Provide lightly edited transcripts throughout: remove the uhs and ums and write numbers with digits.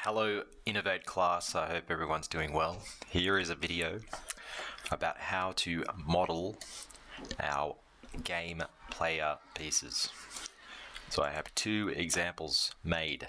Hello INNOV8 class, I hope everyone's doing well. Here is a video about how to model our game player pieces. So I have two examples made.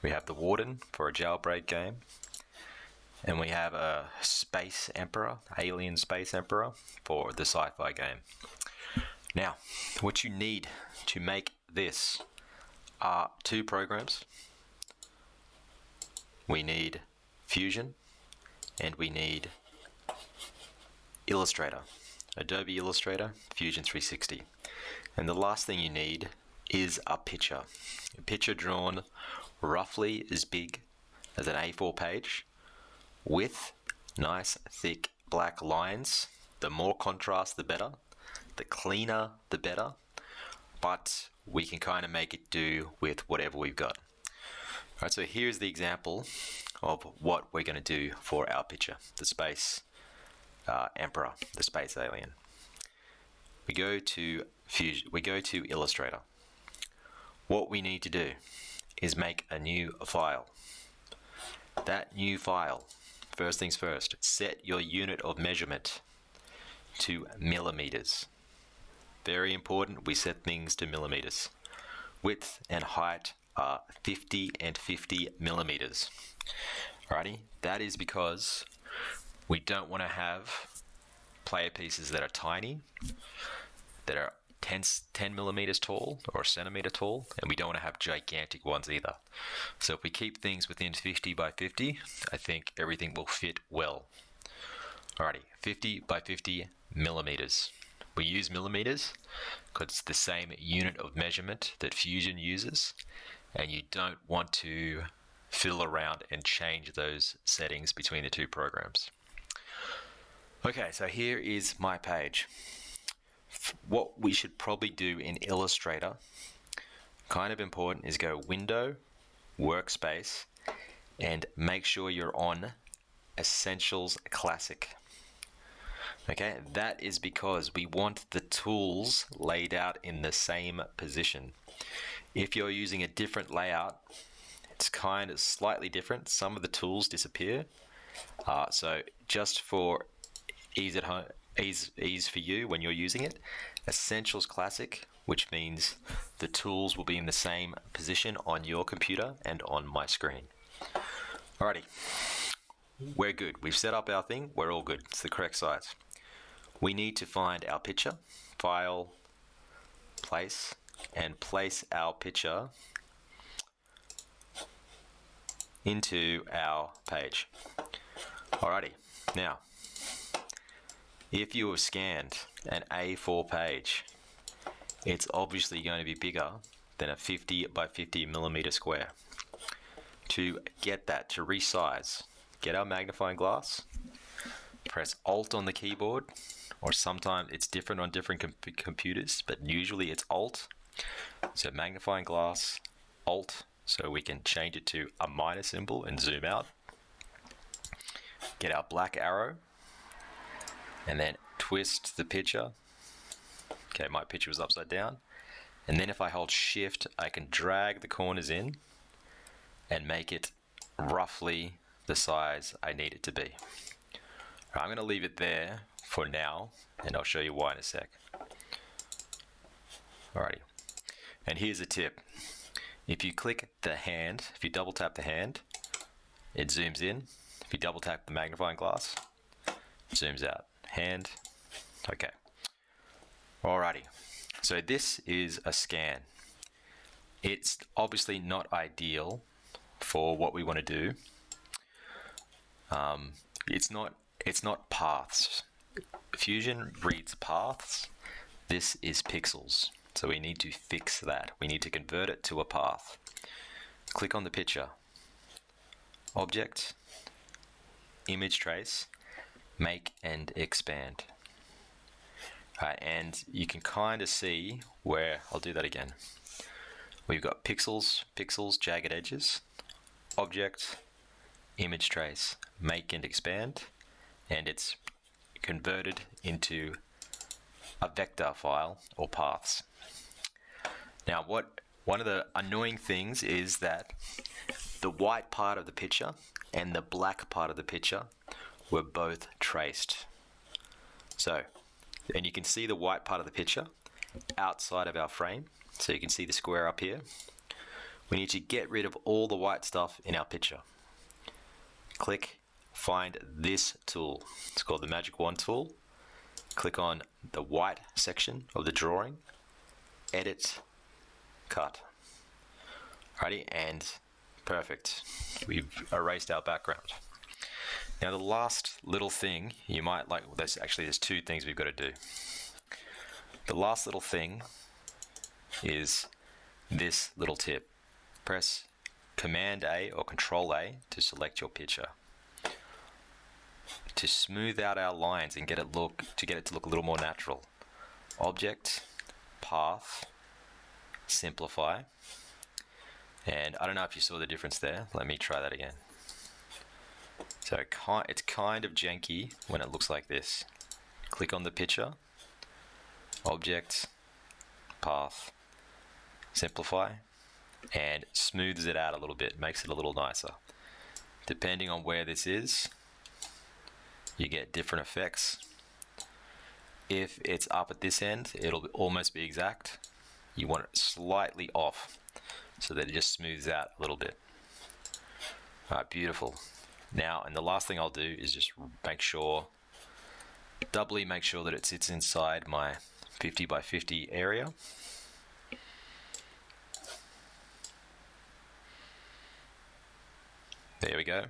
We have the Warden for a jailbreak game, and we have a Space Emperor, Alien Space Emperor for the sci-fi game. Now, what you need to make this are two programs. We need Fusion and we need Illustrator, Adobe Illustrator, Fusion 360. And the last thing you need is a picture drawn roughly as big as an A4 page with nice thick black lines. The more contrast the better, the cleaner the better, but we can kind of make it do with whatever we've got. Alright, so here's the example of what we're going to do for our picture, the Space Emperor, the Space Alien. We go to Fusion, we go to Illustrator. What we need to do is make a new file. That new file, first things first, set your unit of measurement to millimeters. Very important, we set things to millimeters. Width and height are 50 and 50 millimeters. Alrighty, that is because we don't want to have player pieces that are tiny, that are 10 millimeters tall or a centimeter tall, and we don't want to have gigantic ones either. So if we keep things within 50 by 50, I think everything will fit well. Alrighty, 50 by 50 millimeters. We use millimeters because it's the same unit of measurement that Fusion uses, and you don't want to fiddle around and change those settings between the two programs. Okay, so here is my page. What we should probably do in Illustrator, kind of important, is go Window, Workspace, and make sure you're on Essentials Classic. Okay, that is because we want the tools laid out in the same position. If you're using a different layout, it's kind of slightly different. Some of the tools disappear. So just for ease at home, ease for you when you're using it, Essentials Classic, which means the tools will be in the same position on your computer and on my screen. Alrighty, we're good. We've set up our thing. We're all good. It's the correct size. We need to find our picture, File, Place, and place our picture into our page. Alrighty, now, if you have scanned an A4 page, it's obviously going to be bigger than a 50 by 50 millimeter square. To get that, to resize, get our magnifying glass, press Alt on the keyboard, or sometimes it's different on different computers, but usually it's Alt. So magnifying glass, Alt, so we can change it to a minus symbol and zoom out. Get our black arrow, and then twist the picture. Okay, my picture was upside down. And then if I hold Shift, I can drag the corners in and make it roughly the size I need it to be. I'm going to leave it there for now, and I'll show you why in a sec. Alrighty, and here's a tip. If you click the hand, if you double tap the hand, it zooms in. If you double tap the magnifying glass, it zooms out. Hand, okay. Alrighty, so this is a scan. It's obviously not ideal for what we want to do. It's not paths. Fusion reads paths. This is pixels. So we need to fix that. We need to convert it to a path. Click on the picture. Object, image trace, make and expand. And you can kind of see where, I'll do that again. We've got pixels, jagged edges, object, image trace, make and expand, and it's converted into a vector file or paths. Now one of the annoying things is that the white part of the picture and the black part of the picture were both traced. So, and you can see the white part of the picture outside of our frame. So you can see the square up here. We need to get rid of all the white stuff in our picture. Click, find this tool. It's called the Magic Wand tool. Click on the white section of the drawing, edit, cut. Alrighty, and perfect. We've erased our background. Now the last little thing you might like, there's two things we've got to do. The last little thing is this little tip. Press Command A or Control A to select your picture. To smooth out our lines and get it to look a little more natural. Object, Path, Simplify. And I don't know if you saw the difference there. Let me try that again. So it's kind of janky when it looks like this. Click on the picture, Object, Path, Simplify, and smooths it out a little bit, makes it a little nicer. Depending on where this is, you get different effects. If it's up at this end, it'll almost be exact. You want it slightly off so that it just smooths out a little bit. Alright, beautiful. Now, and the last thing I'll do is just doubly make sure that it sits inside my 50 by 50 area. There we go.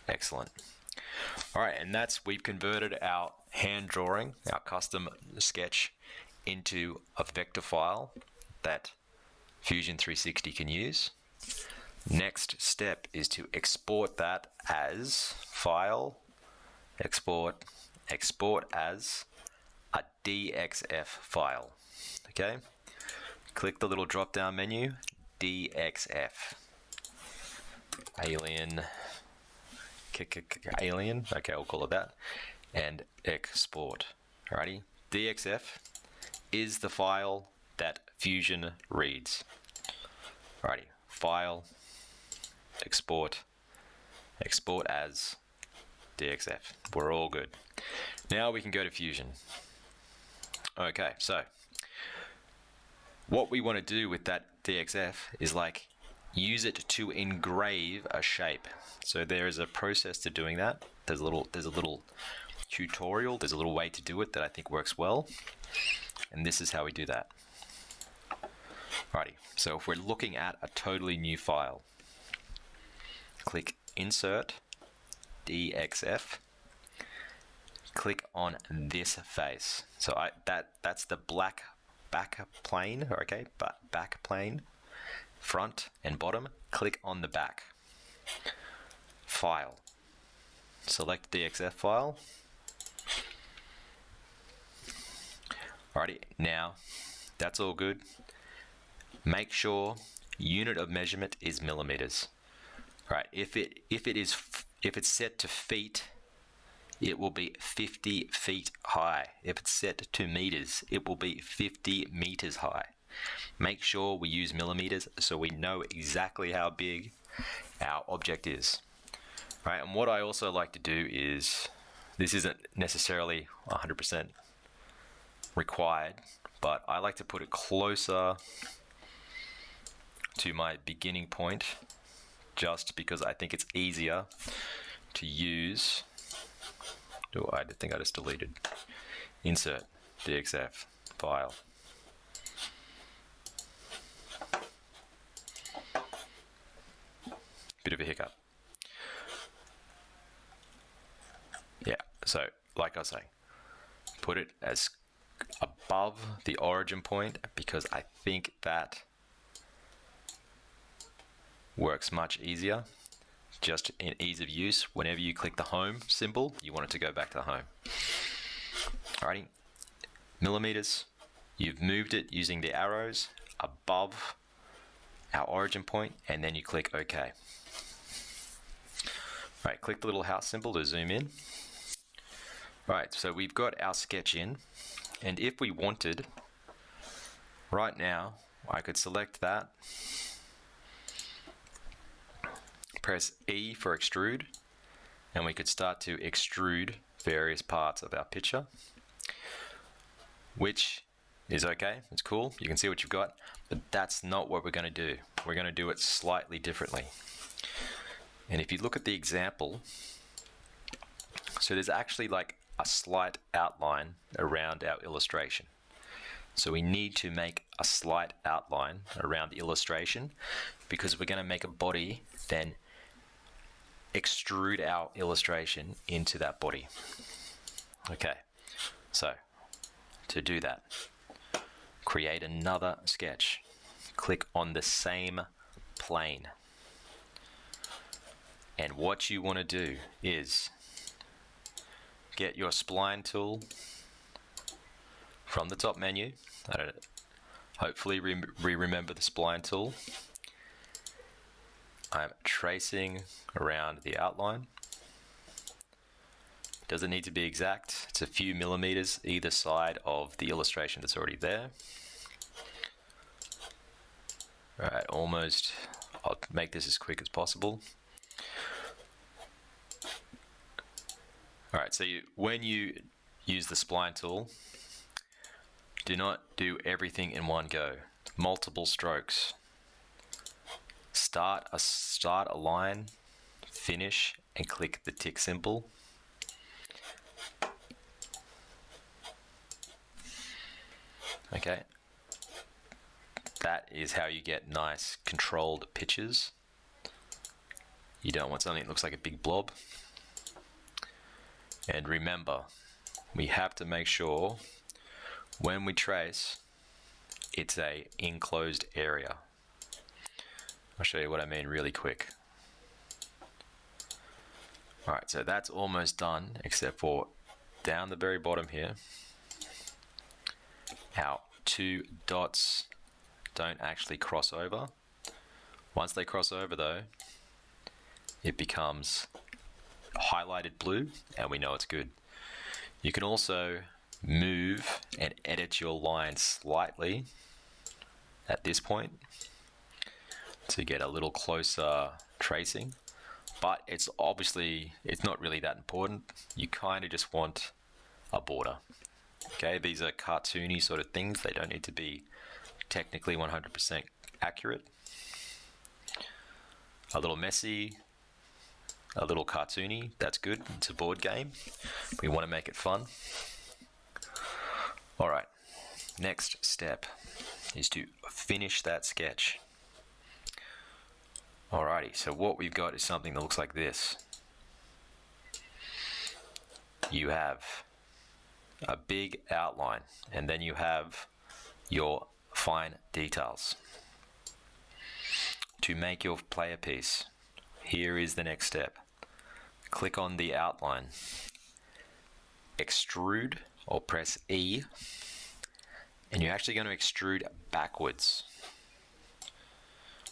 Excellent. All right, and we've converted our hand drawing, our custom sketch, into a vector file that Fusion 360 can use. Next step is to export that as File, Export as a DXF file. Okay, click the little drop down menu, DXF. Alien, okay, we'll call it that, and export. Alrighty, DXF is the file that Fusion reads. Alrighty, File, Export as DXF. We're all good. Now we can go to Fusion. Okay, so what we want to do with that DXF is use it to engrave a shape. So there is a process to doing that. There's a little tutorial, there's a little way to do it that I think works well. And this is how we do that. Alrighty, so if we're looking at a totally new file, click Insert, DXF, click on this face. So that's the black back plane, okay, back plane, front and bottom. Click on the back. File. Select DXF file. Alrighty, now that's all good. Make sure unit of measurement is millimeters. Right, if it's set to feet, it will be 50 feet high. If it's set to meters, it will be 50 meters high. Make sure we use millimeters so we know exactly how big our object is. Right, and what I also like to do is, this isn't necessarily 100% required, but I like to put it closer to my beginning point, just because I think it's easier to use. Oh, I think I just deleted. Insert, DXF, file. Bit of a hiccup. Yeah, so like I was saying, put it as above the origin point because I think that works much easier. Just in ease of use, whenever you click the home symbol, you want it to go back to home. Alrighty, millimeters, you've moved it using the arrows above our origin point, and then you click OK. Right, click the little house symbol to zoom in. Right, so we've got our sketch in, and if we wanted, right now, I could select that, press E for extrude, and we could start to extrude various parts of our picture, which is okay, it's cool, you can see what you've got, but that's not what we're going to do. We're going to do it slightly differently. And if you look at the example, so there's actually like a slight outline around our illustration. So we need to make a slight outline around the illustration because we're going to make a body, then extrude our illustration into that body. Okay, so to do that, create another sketch. Click on the same plane. And what you want to do is get your spline tool from the top menu. Hopefully we remember the spline tool. I'm tracing around the outline. Doesn't need to be exact. It's a few millimeters either side of the illustration that's already there. Alright, almost. I'll make this as quick as possible. Alright, so when you use the spline tool, do not do everything in one go. Multiple strokes. Start a line, finish, and click the tick symbol. Okay. That is how you get nice controlled pictures. You don't want something that looks like a big blob. And remember, we have to make sure when we trace, it's a enclosed area. I'll show you what I mean really quick. Alright, so that's almost done, except for down the very bottom here, our two dots don't actually cross over. Once they cross over though, it becomes highlighted blue and we know it's good. You can also move and edit your line slightly at this point to get a little closer tracing, but it's not really that important. You kind of just want a border. Okay, these are cartoony sort of things. They don't need to be technically 100% accurate. A little messy, a little cartoony, that's good. It's a board game. We want to make it fun. Alright, next step is to finish that sketch. Alrighty, so what we've got is something that looks like this. You have a big outline, and then you have your fine details. To make your player piece, here is the next step. Click on the outline, extrude or press E, and you're actually going to extrude backwards.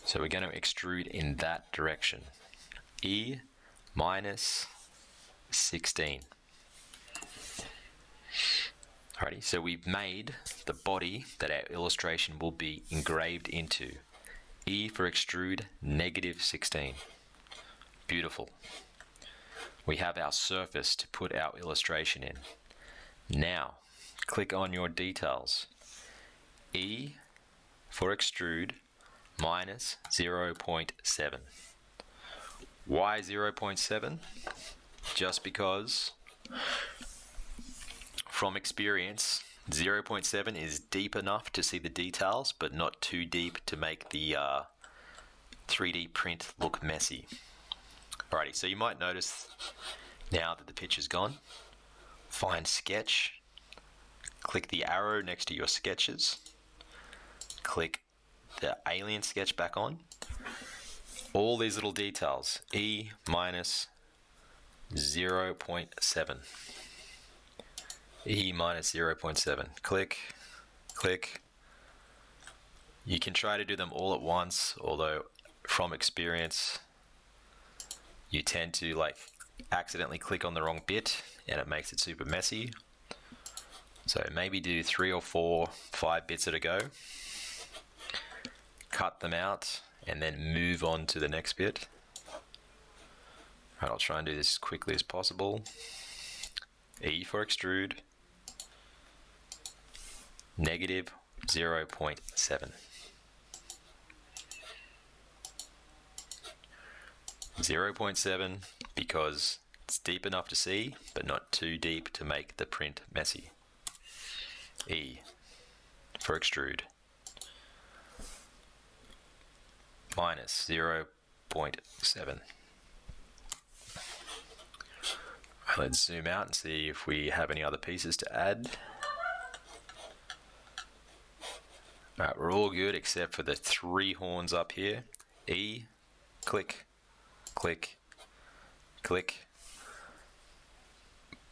So we're going to extrude in that direction. E minus 16. Alrighty, so we've made the body that our illustration will be engraved into. E for extrude, negative 16. Beautiful. We have our surface to put our illustration in. Now, click on your details. E for extrude, minus 0.7. Why 0.7? Just because from experience 0.7 is deep enough to see the details but not too deep to make the 3D print look messy. Alrighty, so you might notice now that the picture's gone, find sketch, click the arrow next to your sketches, click the alien sketch back on, all these little details, E minus 0.7. E minus 0.7. Click, click. You can try to do them all at once, although from experience, you tend to accidentally click on the wrong bit and it makes it super messy. So maybe do 3 or 4, 5 bits at a go. Cut them out and then move on to the next bit. Right, I'll try and do this as quickly as possible. E for extrude, negative 0.7. 0.7 because it's deep enough to see, but not too deep to make the print messy. E for extrude, minus 0.7. Let's zoom out and see if we have any other pieces to add. Alright, we're all good except for the 3 horns up here. E, click, click, click,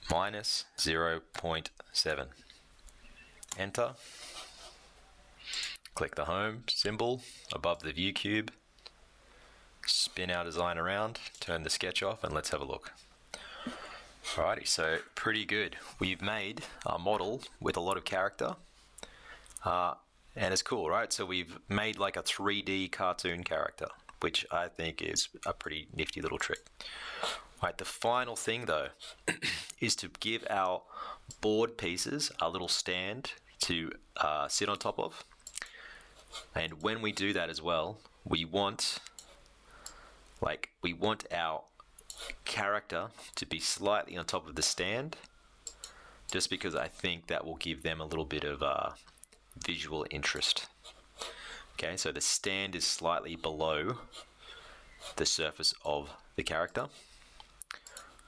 minus 0.7. Enter. Click the home symbol above the view cube. Spin our design around, turn the sketch off, and let's have a look. Alrighty, so pretty good. We've made a model with a lot of character. And it's cool, right? So we've made like a 3D cartoon character, which I think is a pretty nifty little trick. Right, the final thing though is to give our board pieces a little stand to sit on top of. And when we do that as well, we want our character to be slightly on top of the stand, just because I think that will give them a little bit of visual interest. Okay, so the stand is slightly below the surface of the character.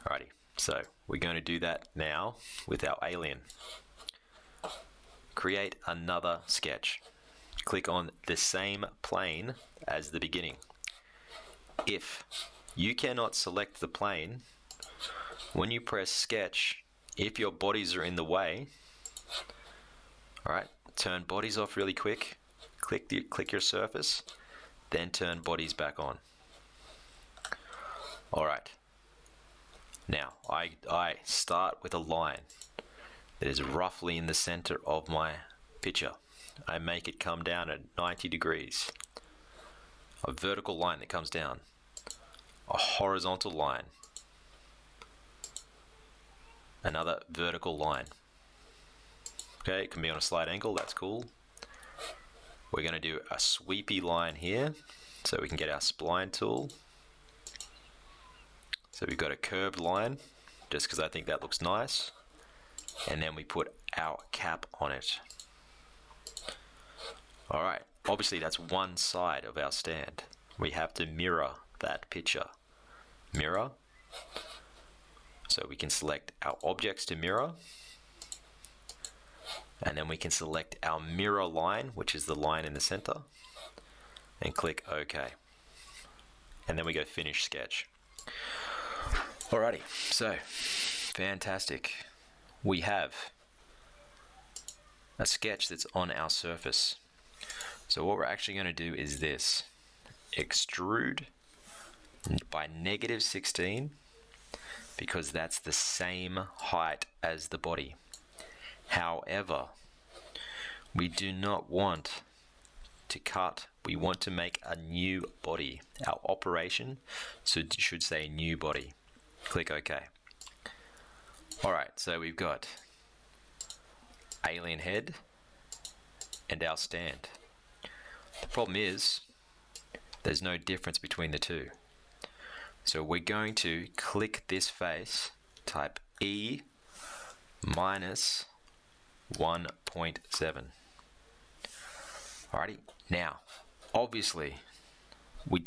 Alrighty, so we're going to do that now with our alien. Create another sketch. Click on the same plane as the beginning. If you cannot select the plane, when you press sketch, if your bodies are in the way, alright, turn bodies off really quick, click your surface, then turn bodies back on. Alright, now I start with a line that is roughly in the center of my picture. I make it come down at 90 degrees. A vertical line that comes down. A horizontal line. Another vertical line. Okay, it can be on a slight angle, that's cool. We're going to do a sweepy line here, so we can get our spline tool. So we've got a curved line, just because I think that looks nice. And then we put our cap on it. Alright, obviously that's one side of our stand. We have to mirror that picture. Mirror. So we can select our objects to mirror. And then we can select our mirror line, which is the line in the center. And click OK. And then we go finish sketch. Alrighty, so fantastic. We have a sketch that's on our surface. So what we're actually going to do is this. Extrude by negative 16, because that's the same height as the body. However, we do not want to cut, we want to make a new body. Our operation should say new body. Click OK. Alright, so we've got alien head and our stand. The problem is there's no difference between the two. So we're going to click this face, type E minus 1.7. Alrighty, now obviously we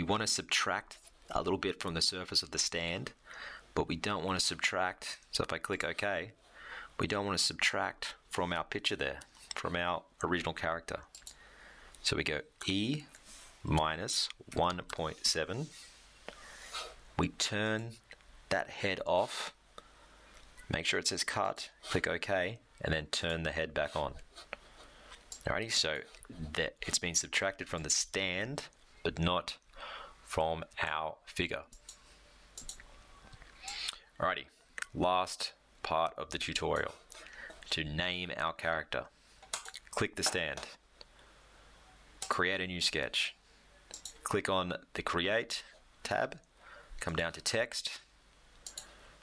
want to subtract a little bit from the surface of the stand, but we don't want to subtract, so if I click OK, we don't want to subtract from our picture there, from our original character. So we go E minus 1.7. We turn that head off, make sure it says cut, click OK, and then turn the head back on. Alrighty, so that it's been subtracted from the stand, but not from our figure. Alrighty, last part of the tutorial. To name our character, click the stand, create a new sketch, click on the Create tab, come down to text,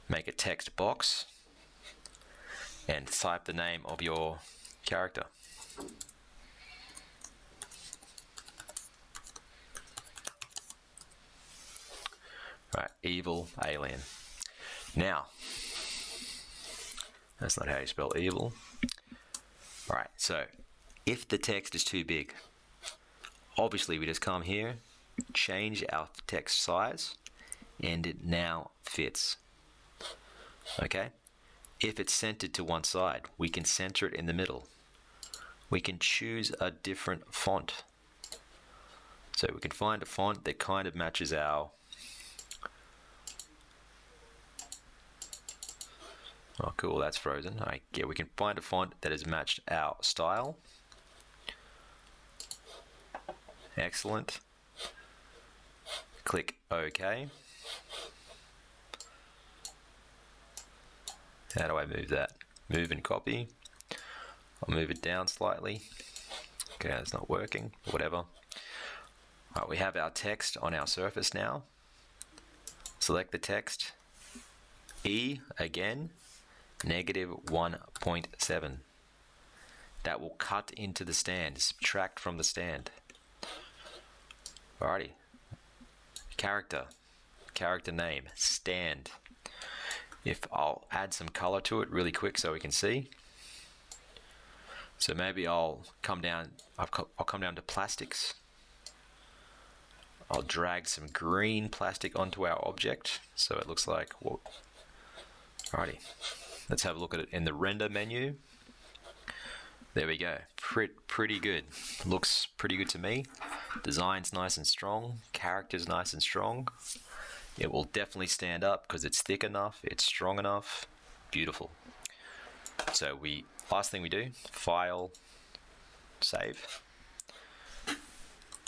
make a text box, and type the name of your character. Right, evil alien. Now, that's not how you spell evil. Alright, so if the text is too big, obviously we just come here, change our text size, and it now fits. Okay? If it's centered to one side, we can center it in the middle. We can choose a different font. So we can find a font that kind of matches our... Oh, cool, that's frozen. All right, yeah, we can find a font that has matched our style. Excellent. Click OK. How do I move that? Move and copy. I'll move it down slightly. Okay, that's not working. Whatever. All right, we have our text on our surface now. Select the text. E again. -1.7. That will cut into the stand, subtract from the stand. Alrighty. Character name, stand. If I'll add some color to it really quick so we can see. So maybe I'll come down to plastics. I'll drag some green plastic onto our object so it looks like, whoa. Alrighty. Let's have a look at it in the render menu. There we go. Pretty good. Looks pretty good to me. Design's nice and strong. Character's nice and strong. It will definitely stand up because it's thick enough. It's strong enough. Beautiful. So last thing we do, file, save.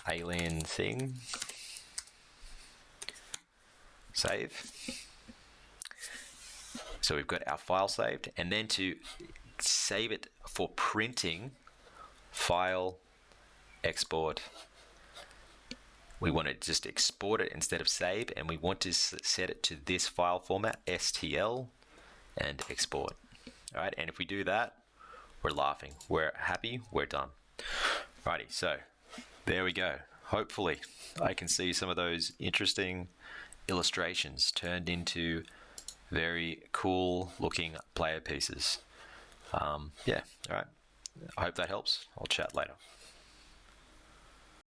Alien thing. Save. So we've got our file saved, and then to save it for printing, file, export. We want to just export it instead of save, and we want to set it to this file format, STL, and export. All right, and if we do that, we're laughing. We're happy, we're done. Righty, so there we go. Hopefully I can see some of those interesting illustrations turned into very cool looking player pieces. Yeah, all right. I hope that helps. I'll chat later.